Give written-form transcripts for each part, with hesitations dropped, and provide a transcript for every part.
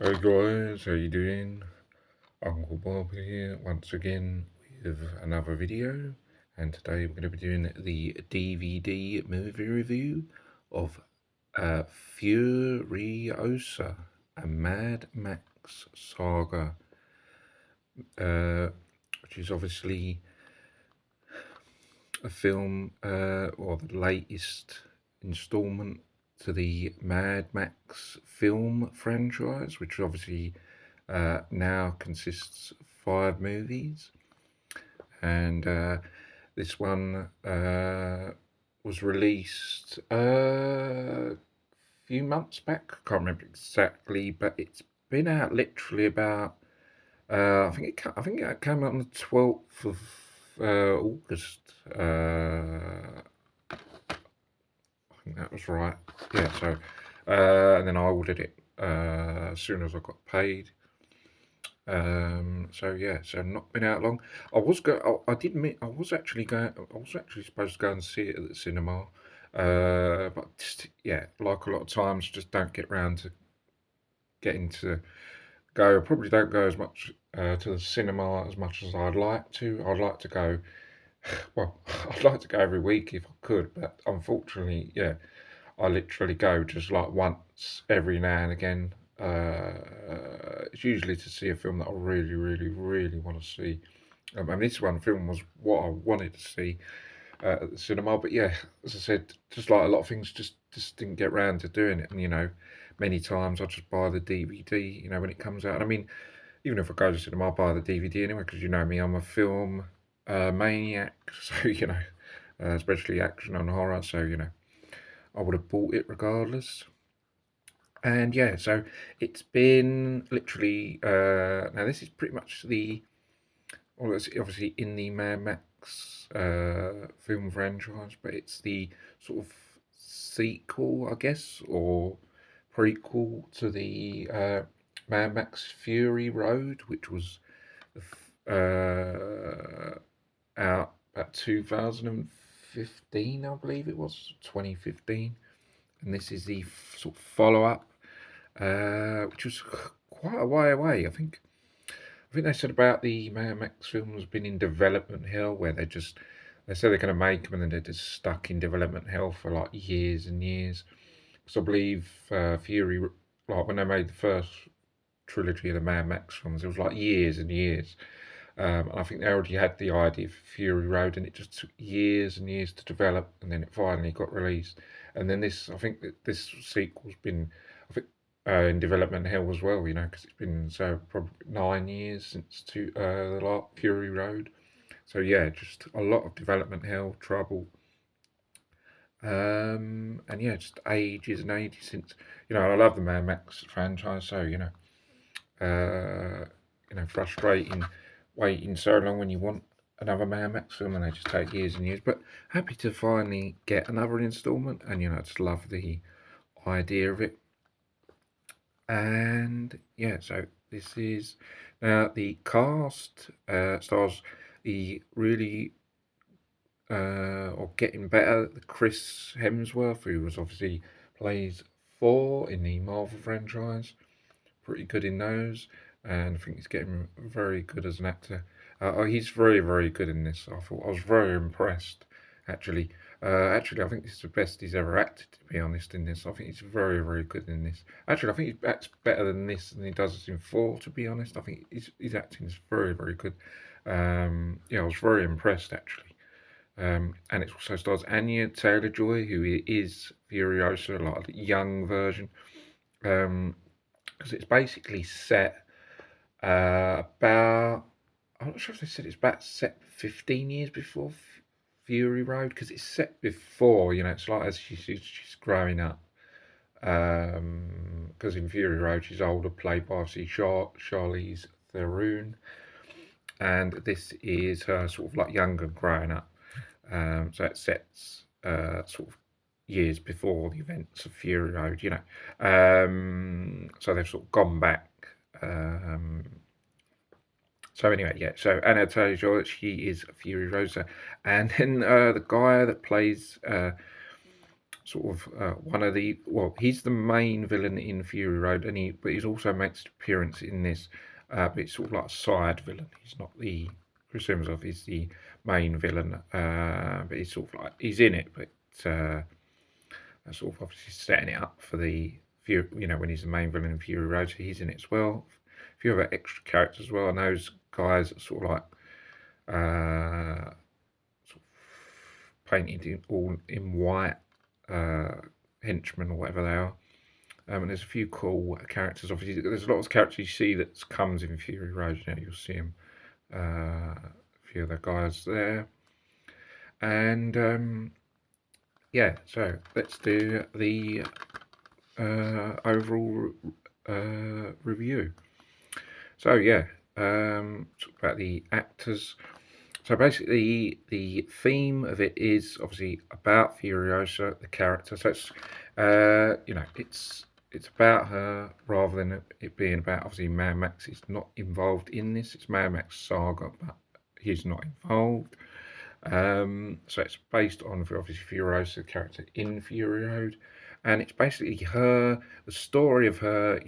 Hey guys, how you doing? Uncle Bob here once again with another video, and today we're going to be doing the DVD movie review of Furiosa, a Mad Max saga, uh, which is obviously a film or the latest installment to the Mad Max film franchise, which obviously now consists of 5 movies, and this one was released a few months back. I can't remember exactly, but it's been out literally about. I think it came out on the 12th of August. I think that was right. Yeah. So, and then I ordered it as soon as I got paid. So yeah, so not been out long. I did admit I was actually going. I was actually supposed to go and see it at the cinema, but just, yeah, like a lot of times, just don't get round to getting to go. I probably don't go as much to the cinema as much as I'd like to. I'd like to go. Well, I'd like to go every week if I could, but unfortunately, yeah, I literally go just like once every now and again. It's usually to see a film that I really, really, really want to see. And this one film was what I wanted to see at the cinema. But yeah, as I said, just like a lot of things, just didn't get round to doing it. And many times I just buy the DVD. When it comes out. And I mean, even if I go to the cinema, I buy the DVD anyway because you know me, I'm a film maniac. So especially action and horror. So I would have bought it regardless. And yeah, so it's been literally now this is pretty much well, it's obviously in the Mad Max film franchise, but it's the sort of sequel, I guess, or prequel to the Mad Max Fury Road, which was out about 2015, I believe it was 2015, and this is the sort of follow up, which was quite a way away. I think they said about the Mad Max film has been in development hell, where they say they're going to make them and then they're just stuck in development hell for like years and years. Because I believe Fury, like when they made the first trilogy of the Mad Max films, it was like years and years. I think they already had the idea for Fury Road, and it just took years and years to develop, and then it finally got released. And then I think that this sequel's been, I think, in development hell as well. Because it's been probably 9 years since the last Fury Road. So yeah, just a lot of development hell, trouble, and yeah, just ages and ages since. I love the Mad Max franchise, so frustrating waiting so long when you want another Mad Max film and they just take years and years. But happy to finally get another instalment, and I just love the idea of it. And yeah, so this is now the cast stars the really or getting better, the Chris Hemsworth, who was obviously plays Thor in the Marvel franchise, pretty good in those, and I think he's getting very good as an actor. He's very, very good in this. I was very impressed, actually. I think this is the best he's ever acted, to be honest, in this. I think he's very, very good in this. Actually, I think he acts better than this than he does in Thor, to be honest. I think his acting is very, very good. Yeah, I was very impressed, actually. And it also stars Anya Taylor-Joy, who is Furiosa, like a young version. Because it's basically set about, I'm not sure if they said it's about set 15 years before Fury Road, because it's set before, it's like as she's growing up. Because in Fury Road she's older, played by obviously Charlize Theron, and this is her sort of like younger growing up. So it sets sort of years before the events of Fury Road, So they've sort of gone back. So anyway, yeah. So Anna Taylor-Joy, she is Fury Rosa, and then the guy that plays sort of one of the, well, he's the main villain in Fury Road, but he's also makes an appearance in this, but it's sort of like a side villain. He's not the Chris Hemsworth is the main villain, but he's sort of like he's in it, but sort of obviously setting it up for the Fury, when he's the main villain in Fury Road, so he's in it as well. A few other extra characters as well, and those guys are sort of like sort of painted all in white, henchmen or whatever they are. And there's a few cool characters. Obviously, there's a lot of characters you see that comes in Fury Road. You'll see them, a few of the guys there, and yeah. So let's do the overall review. So yeah, talk about the actors. So basically, the theme of it is obviously about Furiosa, the character. So it's it's about her rather than it being about, obviously, Mad Max is not involved in this. It's Mad Max Saga, but he's not involved. So it's based on obviously Furiosa, the character in Fury Road, and it's basically her, the story of her,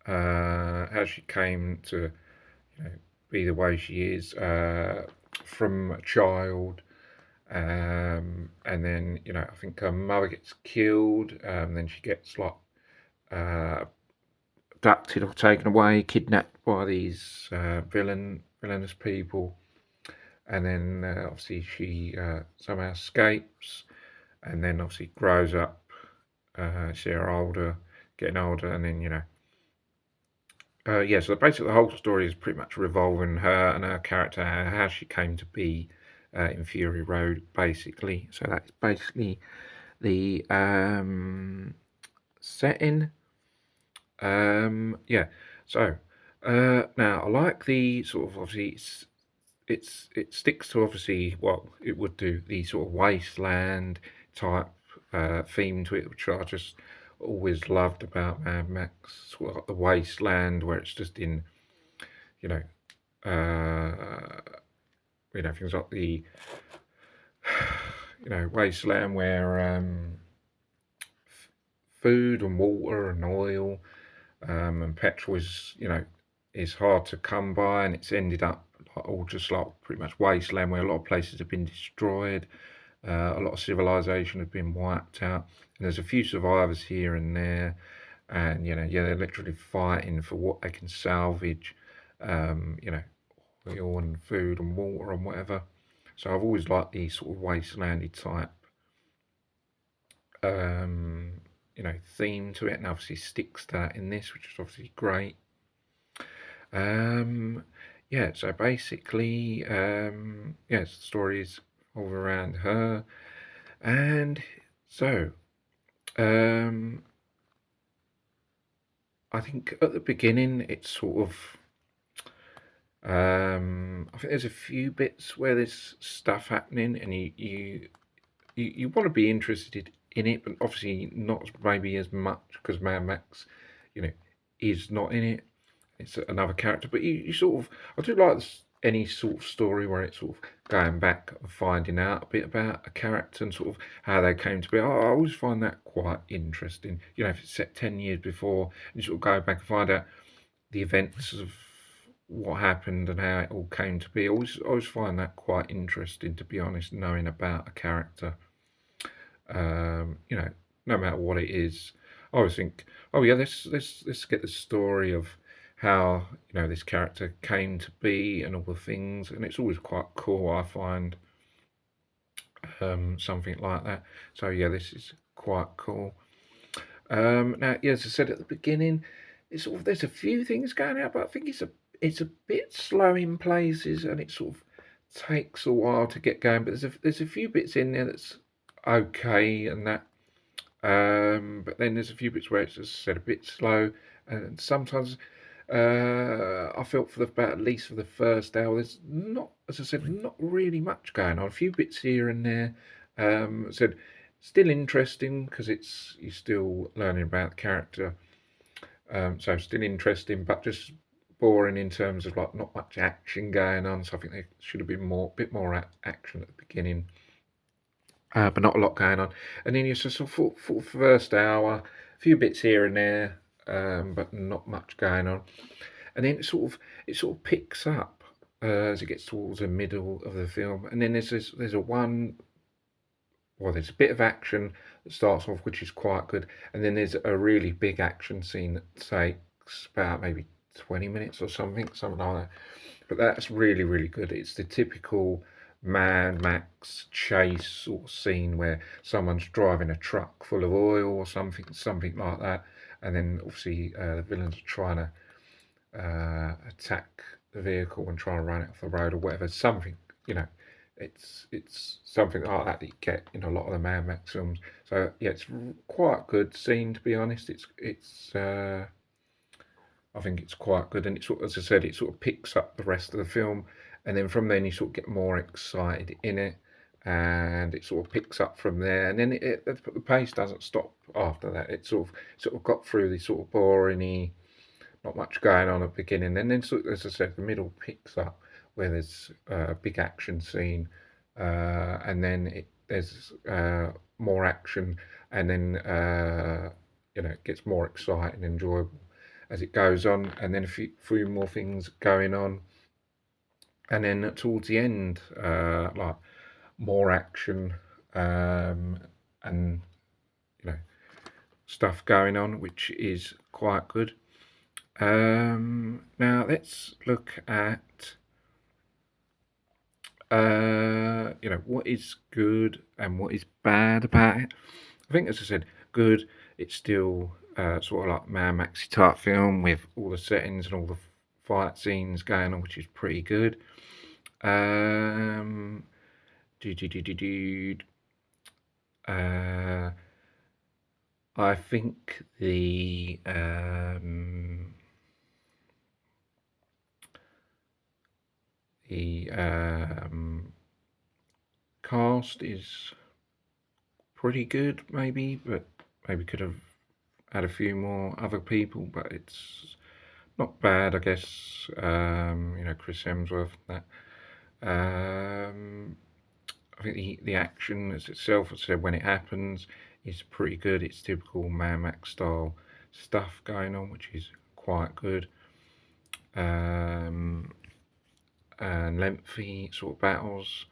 how she came to, be the way she is, from a child, and then I think her mother gets killed, then she gets like uh, abducted or taken away, kidnapped by these villainous people, and then obviously she somehow escapes, and then obviously grows up, she's older, getting older, and then yeah, so basically the whole story is pretty much revolving her and her character, how she came to be in Fury Road, basically. So that's basically the setting. Yeah. So now I like the sort of, obviously it sticks to, obviously, what it would do, the sort of wasteland type theme to it, which I just always loved about Mad Max, sort of like the wasteland where it's just in, you know, uh, things like the, wasteland where food and water and oil, and petrol is hard to come by, and it's ended up like all just like pretty much wasteland where a lot of places have been destroyed, a lot of civilization have been wiped out, and there's a few survivors here and there, and yeah, they're literally fighting for what they can salvage, oil and food and water and whatever. So I've always liked the sort of wastelandy type, um, theme to it, and obviously sticks to that in this, which is obviously great. Yeah, so basically, yes, the story is all around her, and so I think at the beginning it's sort of, I think there's a few bits where there's stuff happening, and you want to be interested in it, but obviously not maybe as much because Mad Max, you know, is not in it. It's another character, but you sort of, I do like any sort of story where it's sort of going back and finding out a bit about a character and sort of how they came to be. I always find that quite interesting. If it's set 10 years before, and you sort of go back and find out the events of what happened and how it all came to be. I always find that quite interesting, to be honest, knowing about a character. No matter what it is, I always think, oh yeah, let's get the story of how this character came to be and all the things, and it's always quite cool. I find something like that. So yeah, this is quite cool. Now, yeah, as I said at the beginning, it's sort of, there's a few things going out, but I think it's a bit slow in places, and it sort of takes a while to get going. But there's a few bits in there that's okay, and that. But then there's a few bits where it's, as I said, a bit slow, and sometimes I felt for about at least for the first hour, there's not, as I said, not really much going on. A few bits here and there. Said still interesting because you're still learning about the character. So still interesting, but just boring in terms of like not much action going on. So I think there should have been bit more action at the beginning. but not a lot going on. And then it's just sort of for the first hour, a few bits here and there, but not much going on. And then it sort of picks up as it gets towards the middle of the film. And then there's a one, well, there's a bit of action that starts off, which is quite good, and then there's a really big action scene that takes about maybe 20 minutes or something like that. But that's really, really good. It's the typical Mad Max chase sort of scene where someone's driving a truck full of oil or something like that, and then obviously the villains are trying to attack the vehicle and try and run it off the road or whatever. Something, you know, it's something like that that you get in a lot of the Mad Max films. So yeah, it's quite a good scene, to be honest. It's I think it's quite good, and as I said, it sort of picks up the rest of the film, and then from then you sort of get more excited in it, and it sort of picks up from there, and then the pace doesn't stop after that. It sort of got through the sort of boring, not much going on at the beginning, and then sort of, as I said, the middle picks up where there's a big action scene, and then there's more action, and then it gets more exciting, enjoyable as it goes on, and then a few more things going on, and then towards the end, like more action, and you know stuff going on, which is quite good. Now let's look at what is good and what is bad about it. I think, as I said, good. It's still sort of like Mad Maxi type film with all the settings and all the fight scenes going on, which is pretty good. Um, do, do, do, do, do. Uh, I think the cast is pretty good, maybe, but maybe could have had a few more other people, but it's not bad, I guess. Chris Hemsworth, that. Um, I think the action as itself, as I said, when it happens, is pretty good. It's typical Mad Max style stuff going on, which is quite good. And lengthy sort of battles.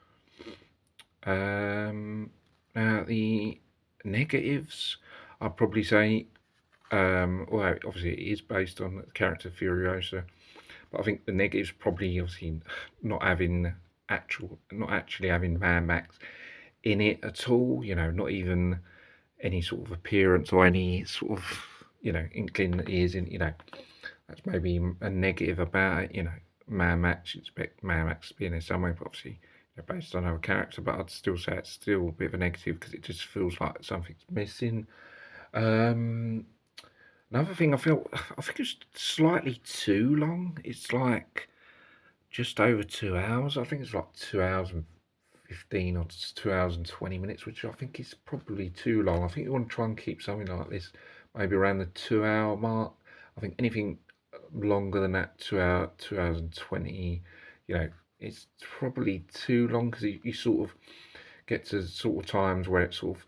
Now the negatives, I'd probably say, well, obviously it is based on the character Furiosa, but I think the negatives probably obviously not having not actually having Mad Max in it at all. Not even any sort of appearance or any sort of inkling that he is in. That's maybe a negative about it. Mad Max, you expect Mad Max to be in there somewhere, but obviously based on our character. But I'd still say it's still a bit of a negative because it just feels like something's missing. Um, Another thing I think it's slightly too long. It's like just over 2 hours. I think it's like 2 hours and 15 or 2 hours and 20 minutes, which I think is probably too long. I think you want to try and keep something like this maybe around the 2 hour mark. I think anything longer than that, 2 hours and 20, it's probably too long because you sort of get to sort of times where it's sort of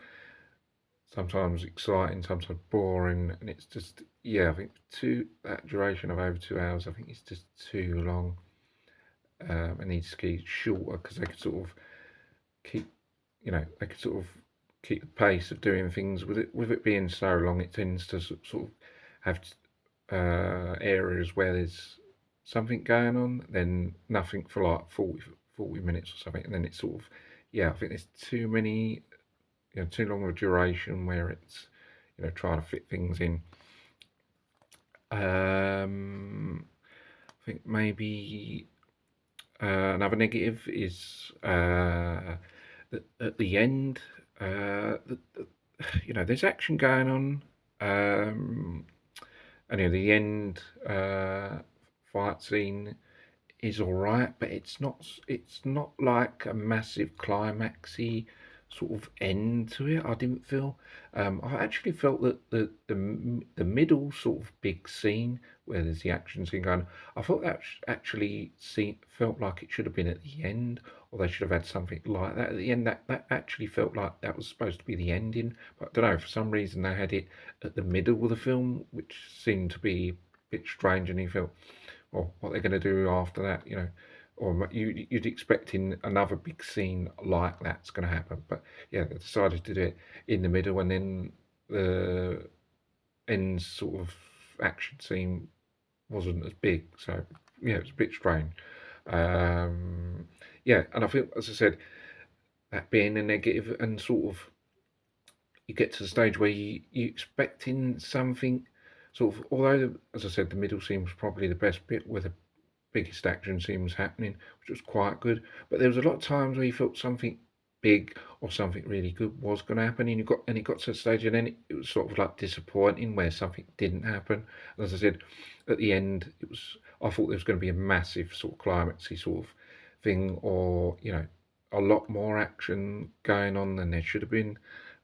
sometimes exciting, sometimes boring, and it's just, yeah, I think that duration of over 2 hours, I think it's just too long. It needs to keep shorter because they could sort of keep, they could sort of keep the pace of doing things with it being so long. It tends to sort of have areas where there's something going on, then nothing for like 40 minutes or something, and then it's sort of, yeah, I think there's too many, too long of a duration where it's, trying to fit things in. I think maybe another negative is that at the end, there's action going on, and the end fight scene is all right, but it's not like a massive climaxy sort of end to it. I didn't feel. I actually felt that the middle sort of big scene where there's the action scene going, I thought that actually felt like it should have been at the end, or they should have had something like that at the end. That actually felt like that was supposed to be the ending, but I don't know, for some reason they had it at the middle of the film, which seemed to be a bit strange, and you felt, well, what they're going to do after that, you know, or you'd expecting another big scene like that's going to happen, but yeah, they decided to do it in the middle, and then the end sort of action scene wasn't as big, so yeah, it was a bit strange. Um, yeah, and I feel, as I said, that being a negative, and sort of you get to the stage where you expecting something, sort of, although as I said, the middle scene was probably the best bit where the biggest action scene was happening, which was quite good. But there was a lot of times where you felt something big or something really good was going to happen, and it got to a stage, and then it was sort of like disappointing where something didn't happen. And as I said, at the end, I thought there was going to be a massive sort of climaxy sort of thing, or you know, a lot more action going on than there should have been.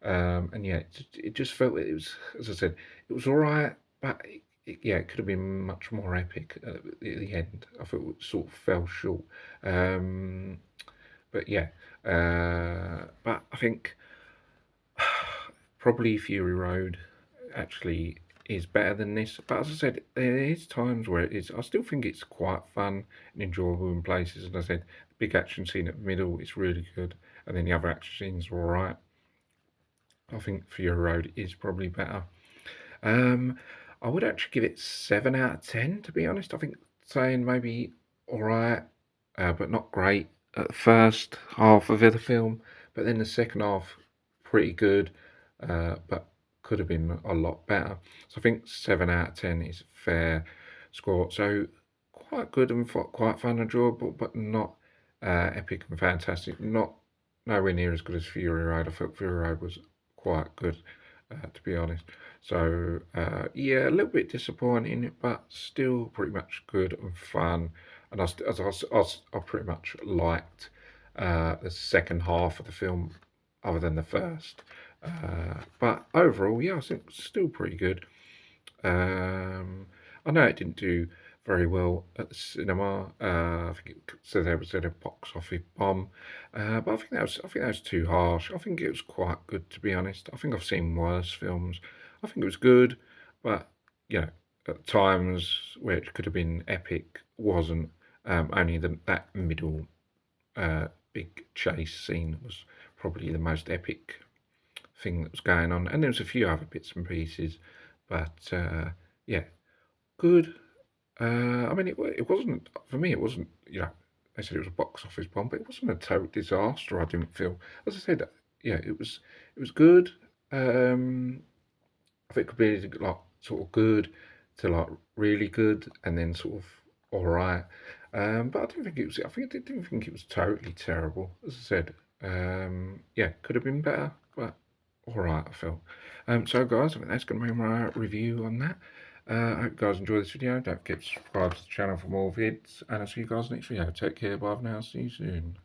And yeah, it just felt it was, as I said, it was all right, but yeah, it could have been much more epic at the end. I thought it sort of fell short. Um, but yeah, but I think probably Fury Road actually is better than this. But as I said, there is times where it is. I still think it's quite fun and enjoyable in places. And I said, the big action scene at the middle is really good, and then the other action scenes are all right. I think Fury Road is probably better. Um, I would actually give it 7 out of 10, to be honest. I think saying maybe all right, but not great at the first half of the film, but then the second half pretty good, but could have been a lot better. So I think 7 out of 10 is a fair score. So quite good and quite fun and enjoyable, but not epic and fantastic. Not nowhere near as good as Fury Road. I thought Fury Road was quite good, to be honest. So yeah, a little bit disappointing, but still pretty much good and fun. And I pretty much liked the second half of the film, other than the first. But overall, yeah, I think it's still pretty good. I know it didn't do very well at the cinema. I think it said there was a box office bomb, but I think that was too harsh. I think it was quite good, to be honest. I think I've seen worse films. I think it was good, but you know, at times where it could have been epic, wasn't. Only that middle big chase scene was probably the most epic thing that was going on, and there was a few other bits and pieces, but yeah, good. I mean, it wasn't for me. It wasn't, you know, they said it was a box office bomb, but it wasn't a total disaster. I didn't feel, as I said, yeah, it was good. Um, I think it could be like sort of good to like really good, and then sort of all right. But I didn't think it was. I didn't think it was totally terrible. As I said, yeah, could have been better, but all right, I felt. So guys, I think that's going to be my review on that. I hope you guys enjoy this video. Don't forget to subscribe to the channel for more vids, and I'll see you guys next video. Take care, bye for now, see you soon.